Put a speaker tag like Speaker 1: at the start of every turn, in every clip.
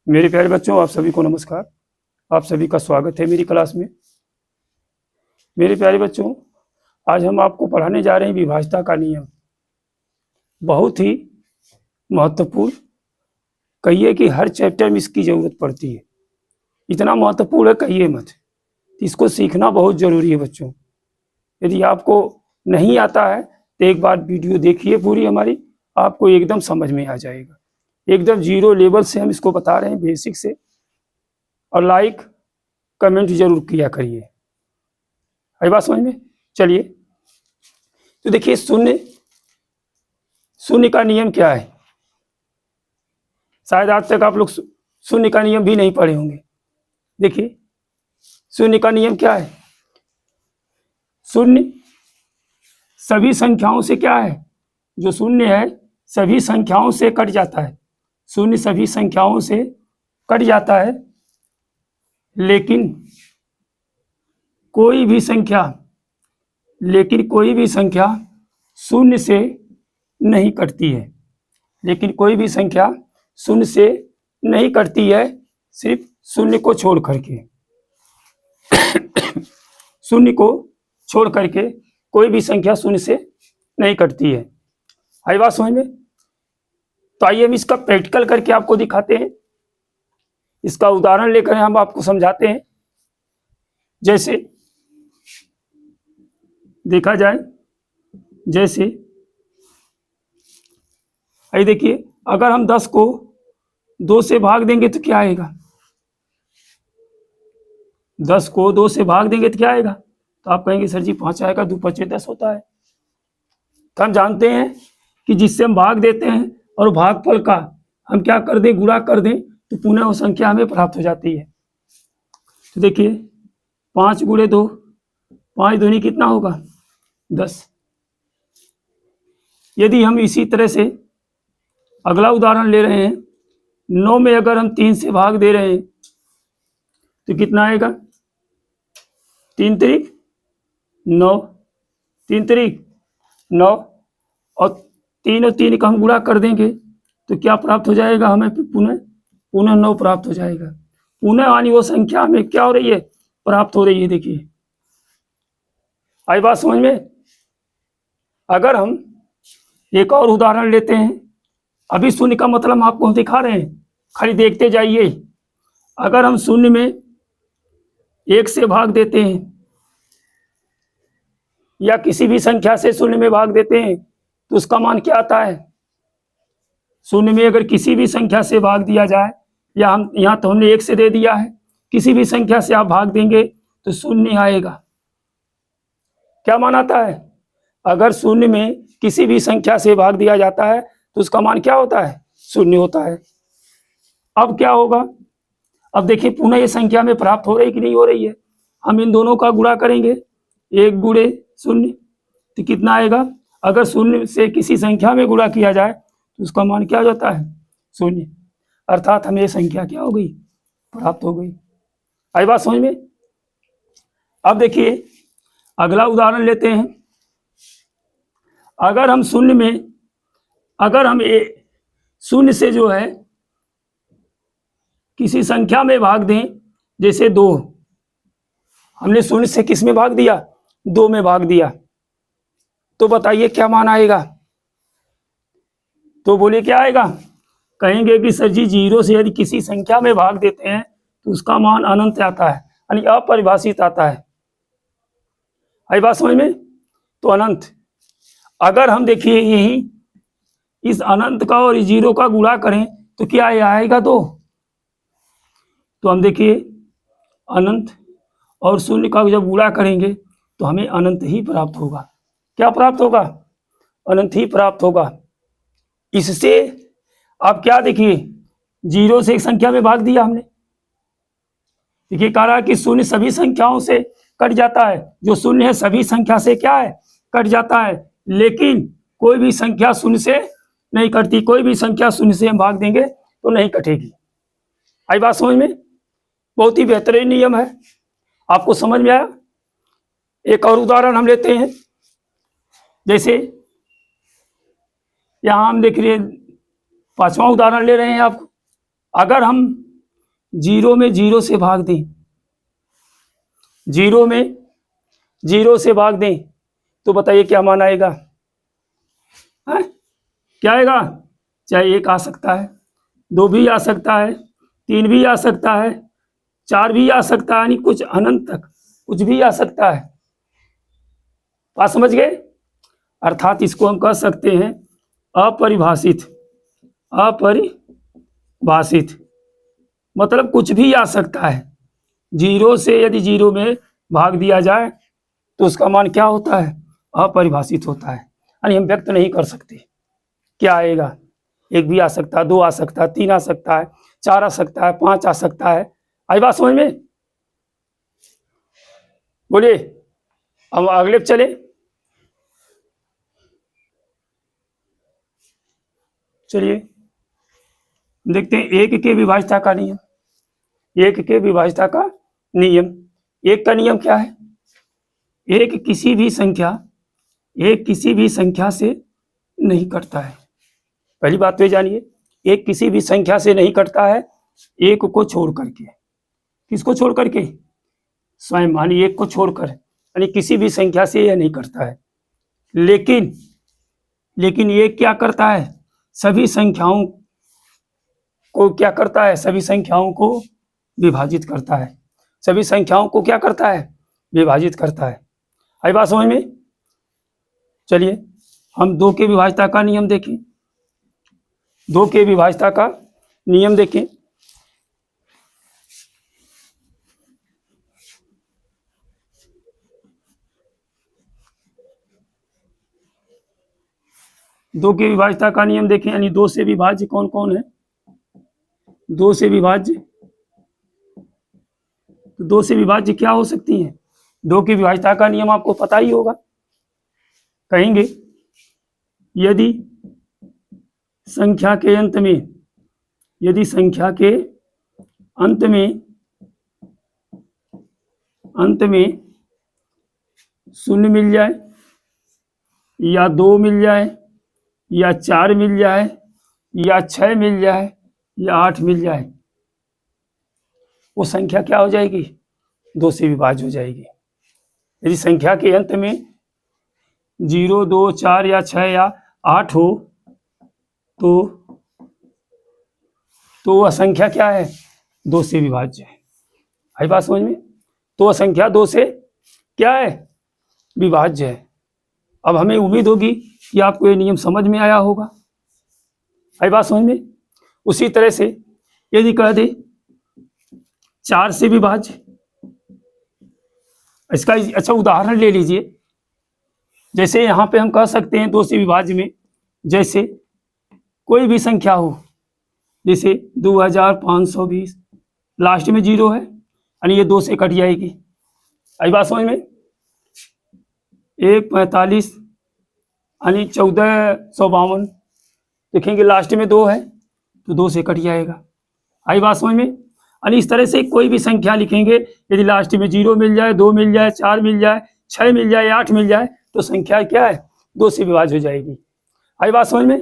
Speaker 1: मेरे प्यारे बच्चों, आप सभी को नमस्कार। आप सभी का स्वागत है मेरी क्लास में। मेरे प्यारे बच्चों, आज हम आपको पढ़ाने जा रहे हैं विभाज्यता का नियम। बहुत ही महत्वपूर्ण, कहिए कि हर चैप्टर में इसकी ज़रूरत पड़ती है। इतना महत्वपूर्ण है कहिए मत। इसको सीखना बहुत ज़रूरी है बच्चों। यदि आपको नहीं आता है तो एक बार वीडियो देखिए पूरी हमारी, आपको एकदम समझ में आ जाएगा। एकदम जीरो लेवल से हम इसको बता रहे हैं, बेसिक से। और लाइक कमेंट जरूर किया करिए। आई बात समझ में? चलिए, तो देखिए शून्य का नियम क्या है। शायद आज तक आप लोग शून्य का नियम भी नहीं पढ़े होंगे। देखिए शून्य का नियम क्या है। शून्य सभी संख्याओं से क्या है, जो शून्य है सभी संख्याओं से कट जाता है। शून्य सभी संख्याओं से कट जाता है, लेकिन कोई भी संख्या शून्य से नहीं कटती है। लेकिन कोई भी संख्या शून्य से नहीं कटती है, सिर्फ शून्य को छोड़ करके। शून्य को छोड़ करके कोई भी संख्या शून्य से नहीं कटती है। आई बात समझ में? तो आइए हम इसका प्रैक्टिकल करके आपको दिखाते हैं। इसका उदाहरण लेकर हम आपको समझाते हैं। जैसे देखा जाए, जैसे आई देखिए, अगर हम 10 को 2 से भाग देंगे तो क्या आएगा। 10 को 2 से भाग देंगे तो क्या आएगा। तो आप कहेंगे सर जी 5 आएगा, 2 5 10 होता है। तो हम जानते हैं कि जिससे हम भाग देते हैं और भागफल का हम क्या कर दें, गुणा कर दें, तो पुनः वो संख्या हमें प्राप्त हो जाती है। तो देखिए 5 गुणे 2, 5 दूनी कितना होगा 10। यदि हम इसी तरह से अगला उदाहरण ले रहे हैं, 9 में अगर हम 3 से भाग दे रहे हैं तो कितना आएगा। 3 त्रिक 9, 3 त्रिक 9, और 3 और 3 का हम गुणा कर देंगे तो क्या प्राप्त हो जाएगा हमें, पुनः 9 प्राप्त हो जाएगा। पुनः यानी वो संख्या हमें क्या हो रही है, प्राप्त हो रही है। देखिए आई बात समझ में? अगर हम एक और उदाहरण लेते हैं, अभी शून्य का मतलब आपको हम दिखा रहे हैं, खाली देखते जाइए। अगर हम शून्य में 1 से भाग देते हैं या किसी भी संख्या से शून्य में भाग देते हैं तो उसका मान क्या आता है। शून्य में अगर किसी भी संख्या से भाग दिया जाए, या हम यहाँ तो हमने 1 से दे दिया है, किसी भी संख्या से आप भाग देंगे तो शून्य आएगा। क्या मान आता है। अगर शून्य में किसी भी संख्या से भाग दिया जाता है तो उसका मान क्या होता है, शून्य होता है। अब क्या होगा, अब देखिए पुनः ये संख्या में प्राप्त हो रही कि नहीं हो रही है। हम इन दोनों का गुणा करेंगे, 1 गुणे 0 तो कितना आएगा। अगर शून्य से किसी संख्या में गुणा किया जाए तो उसका मान क्या हो जाता है, शून्य। अर्थात हमें ये संख्या क्या हो गई, प्राप्त हो गई। आई बात समझ में? अब देखिए अगला उदाहरण लेते हैं। अगर हम शून्य में, अगर हम शून्य से जो है किसी संख्या में भाग दें, जैसे 2, हमने शून्य से किस में भाग दिया, 2 में भाग दिया, तो बताइए क्या मान आएगा। तो बोले क्या आएगा, कहेंगे कि सर जी 0 से यदि किसी संख्या में भाग देते हैं तो उसका मान अनंत आता है, यानी अपरिभाषित आता है। आई बात समझ में? तो अनंत, अगर हम देखिए यही इस अनंत का और 0 का गुणा करें तो क्या आएगा 2। तो हम देखिए अनंत और शून्य का जब गुणा करेंगे तो हमें अनंत ही प्राप्त होगा। क्या प्राप्त होगा, अनंत ही प्राप्त होगा। इससे आप क्या देखिए, 0 से एक संख्या में भाग दिया हमने। देखिए कह रहा कि शून्य सभी संख्याओं से कट जाता है, जो शून्य है सभी संख्या से क्या है, कट जाता है। लेकिन कोई भी संख्या शून्य से नहीं कटती, कोई भी संख्या शून्य से हम भाग देंगे तो नहीं कटेगी। आई बात समझ में? बहुत ही बेहतरीन नियम है, आपको समझ में आया। एक और उदाहरण हम लेते हैं। जैसे यहां हम देख रहे 5वां उदाहरण ले रहे हैं आपको। अगर हम जीरो में जीरो से भाग दें, जीरो में जीरो से भाग दें, तो बताइए क्या मान आएगा? है? क्या आएगा? चाहे 1 आ सकता है, 2 भी आ सकता है, 3 भी आ सकता है, 4 भी आ सकता है, यानी कुछ अनंत तक कुछ भी आ सकता है। बात समझ गए? अर्थात इसको हम कह सकते हैं अपरिभाषित। अपरिभाषित मतलब कुछ भी आ सकता है। जीरो से यदि जीरो में भाग दिया जाए तो उसका मान क्या होता है? अपरिभाषित होता है, यानी हम व्यक्त नहीं कर सकते क्या आएगा। 1 भी आ सकता है, 2 आ सकता है, 3 आ सकता है, 4 आ सकता है, 5 आ सकता है। आई बात समझ में? बोलिए। अब अगले पे चले। चलिए देखते हैं एक के विभाज्यता का नियम। एक के विभाज्यता का नियम, एक का नियम क्या है? एक किसी भी संख्या से नहीं कटता है। पहली बात तो ये जानिए, एक किसी भी संख्या से नहीं कटता है, एक को छोड़ करके। किसको छोड़ करके? स्वयं, मानिए एक को छोड़कर, यानी किसी भी संख्या से यह नहीं कटता है। लेकिन ये क्या करता है? सभी संख्याओं को क्या करता है? सभी संख्याओं को विभाजित करता है। सभी संख्याओं को क्या करता है? विभाजित करता है। आई बात समझ में? चलिए हम 2 के विभाज्यता का नियम देखें। 2 के विभाज्यता का नियम देखें। दो के विभाज्यता का नियम देखें, यानी 2 से विभाज्य कौन कौन है? 2 से विभाज्य, तो 2 से विभाज्य क्या हो सकती हैं? 2 की विभाज्यता का नियम आपको पता ही होगा। कहेंगे यदि संख्या के अंत में, यदि संख्या के अंत में शून्य मिल जाए, या 2 मिल जाए, या 4 मिल जाए, या 6 मिल जाए, या 8 मिल जाए, वो संख्या क्या हो जाएगी? 2 से विभाज्य हो जाएगी। यदि संख्या के अंत में 0, 2, 4 या 6 या 8 हो तो वह संख्या क्या है? 2 से विभाज्य है। आई बात समझ में? तो वह संख्या 2 से क्या है? विभाज्य है। अब हमें उम्मीद होगी कि आपको ये नियम समझ में आया होगा। आई बात समझ में? उसी तरह से यदि कह दे 4 से विभाज्य, इसका अच्छा उदाहरण ले लीजिए। जैसे यहाँ पे हम कह सकते हैं 2 से विभाज्य में, जैसे कोई भी संख्या हो, जैसे 2520, लास्ट में 0 है, यानी ये 2 से कट जाएगी। आई बात समझ में? 145 यानी 1452, देखेंगे लास्ट में 2 है तो 2 से कट जाएगा। आई बात समझ में? यानी इस तरह से कोई भी संख्या लिखेंगे, यदि लास्ट में 0 मिल जाए, 2 मिल जाए, 4 मिल जाए, 6 मिल जाए, 8 मिल जाए, तो संख्या क्या है? 2 से विभाज्य हो जाएगी। आई बात समझ में?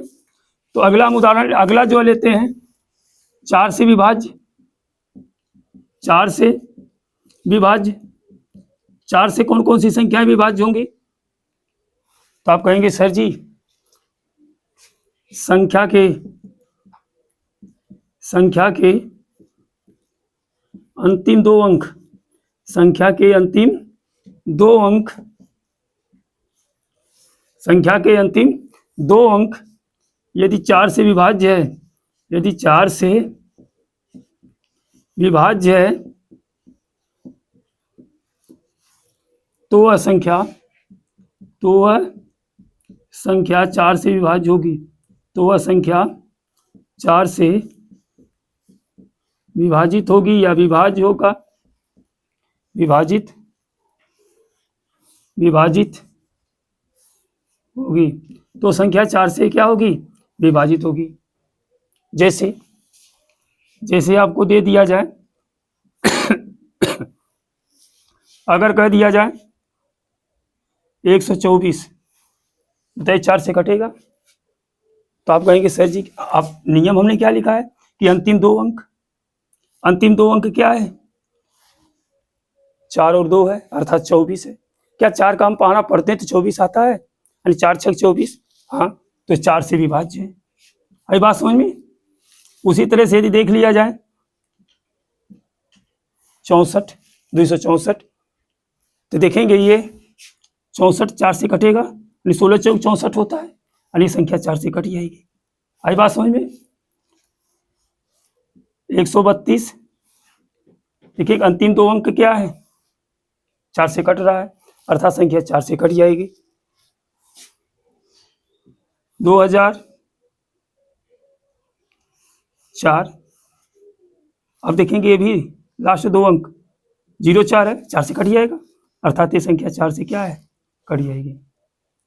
Speaker 1: तो अगला उदाहरण, अगला जो लेते हैं 4 से विभाज्य। 4 से विभाज्य, 4 से कौन कौन सी संख्याएं विभाज्य होंगी? तो आप कहेंगे सर जी संख्या के अंतिम 2 अंक, संख्या के अंतिम 2 अंक, संख्या के अंतिम 2 अंक यदि 4 से विभाज्य है, यदि 4 से विभाज्य है, तो वह संख्या 4 से विभाज्य होगी। तो वह संख्या 4 से विभाजित होगी या विभाज्य होगा? विभाजित होगी। तो संख्या 4 से क्या होगी? विभाजित होगी। जैसे आपको दे दिया जाए अगर कह दिया जाए 124, बताइए 4 से कटेगा? तो आप कहेंगे सर जी आप नियम हमने क्या लिखा है कि अंतिम 2 अंक, अंतिम दो अंक क्या है, 4 और 2 है, अर्थात 24 है। क्या 4 का हम पहाड़ा पढ़ते हैं तो 24 आता है, यानी 4 छक 24, हाँ, तो 4 से विभाज्य है। आई बात समझ में। उसी तरह से यदि देख लिया जाए 64, 264, तो देखेंगे ये 64 4 से कटेगा, यानी 16 चौक 64 होता है, यानी संख्या 4 से कट जाएगी। आई बात समझ में। 132, देखिए अंतिम दो अंक क्या है, 4 से कट रहा है, अर्थात संख्या 4 से कट जाएगी। 2004, अब देखेंगे ये भी लास्ट दो अंक 04 है, 4 से कट जाएगा, अर्थात ये संख्या 4 से क्या है, कट जाएगी।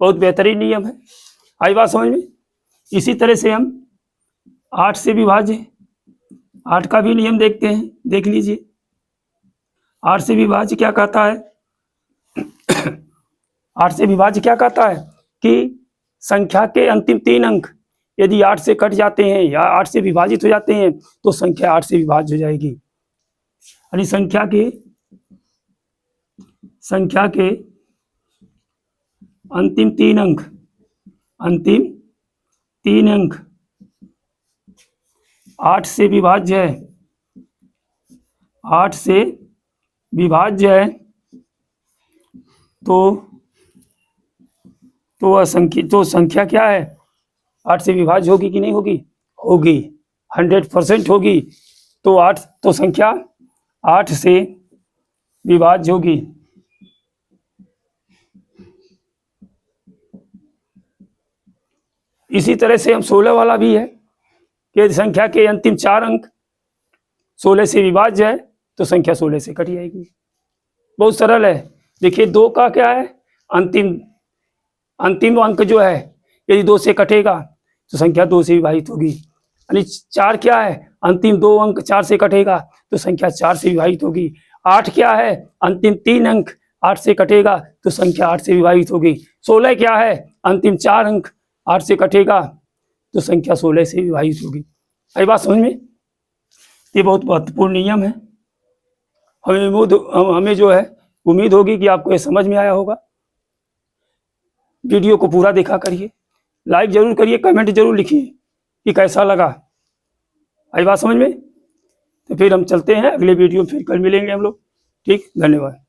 Speaker 1: बहुत बेहतरीन नियम है। आई बात समझ में। इसी तरह से हम 8 से विभाज्य, 8 का भी नियम देखते हैं, देख लीजिए। 8 से विभाज्य क्या कहता है 8 से विभाज्य क्या कहता है कि संख्या के अंतिम 3 अंक यदि 8 से कट जाते हैं या 8 से विभाजित हो जाते हैं तो संख्या 8 से विभाज्य हो जाएगी। यानी संख्या के अंतिम 3 अंक 8 से विभाज्य है, 8 से विभाज्य है, तो संख्या क्या है, 8 से विभाज्य होगी कि नहीं होगी, होगी, 100% होगी। तो संख्या 8 से विभाज्य होगी। इसी तरह से हम 16 वाला भी है कि यदि संख्या के अंतिम 4 अंक 16 से विभाज्य है तो संख्या 16 से कट जाएगी। बहुत सरल है। देखिए 2 का क्या है, अंतिम अंक जो है यदि 2 से कटेगा तो संख्या 2 से विभाजित होगी। यानी 4 क्या है, अंतिम 2 अंक 4 से कटेगा तो संख्या 4 से विभाजित होगी। 8 क्या है, अंतिम 3 अंक 8 से कटेगा तो संख्या 8 से विभाजित होगी। 16 क्या है, अंतिम 4 अंक 8 से कटेगा तो संख्या 16 से विभाजित होगी। आई बात समझ में। ये बहुत महत्वपूर्ण नियम है। हमें जो है उम्मीद होगी कि आपको ये समझ में आया होगा। वीडियो को पूरा देखा करिए, लाइक जरूर करिए, कमेंट जरूर लिखिए कि कैसा लगा। आई बात समझ में। तो फिर हम चलते हैं अगले वीडियो में, फिर कल मिलेंगे हम लोग। ठीक, धन्यवाद।